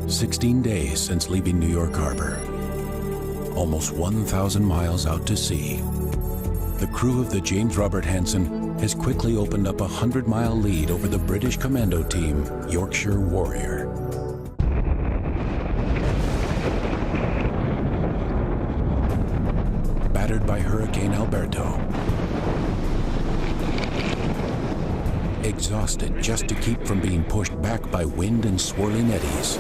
16 days since leaving New York Harbor. Almost 1,000 miles out to sea. The crew of the James Robert Hansen has quickly opened up a 100-mile lead over the British commando team, Yorkshire Warrior. Battered by Hurricane Alberto. Exhausted just to keep from being pushed back by wind and swirling eddies.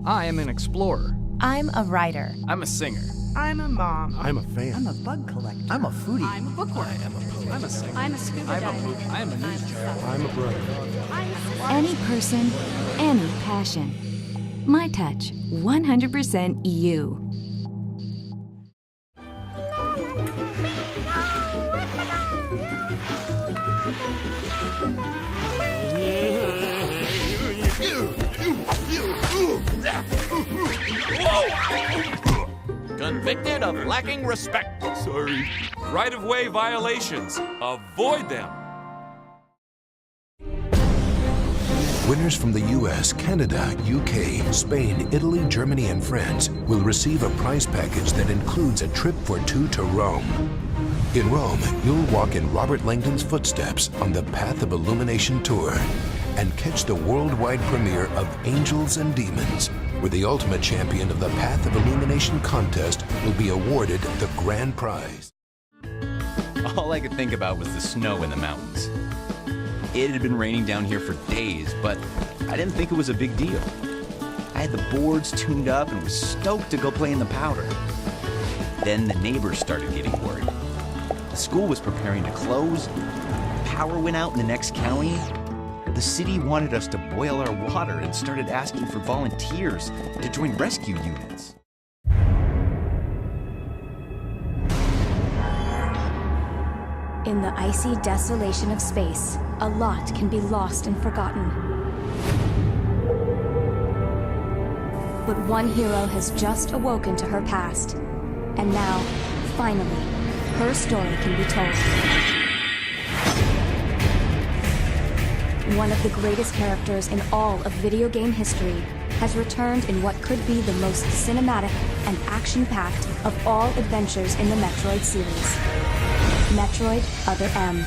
I am an explorer. I'm a writer. I'm a singer. I'm a mom. I'm a fan. I'm a bug collector. I'm a foodie. I'm a bookworm. I am a poet. I'm a singer. I'm a scuba I'm a diver. movie. I am a news journalist. I'm a brother. Any person, any passion. My touch, 100% you. Convicted of lacking respect. Sorry. Right-of-way violations. Avoid them. Winners from the US, Canada, UK, Spain, Italy, Germany, and France will receive a prize package that includes a trip for two to Rome. In Rome, you'll walk in Robert Langdon's footsteps on the Path of Illumination tour and catch the worldwide premiere of Angels and Demons, where the ultimate champion of the Path of Illumination contest will be awarded the grand prize. All I could think about was the snow in the mountains. It had been raining down here for days, but I didn't think it was a big deal. I had the boards tuned up and was stoked to go play in the powder. Then the neighbors started getting worried. The school was preparing to close. Power went out in the next county. The city wanted us to boil our water and started asking for volunteers to join rescue units. In the icy desolation of space, a lot can be lost and forgotten. But one hero has just awoken to her past. And now, finally, her story can be told. One of the greatest characters in all of video game history has returned in what could be the most cinematic and action-packed of all adventures in the Metroid series. Metroid Other M.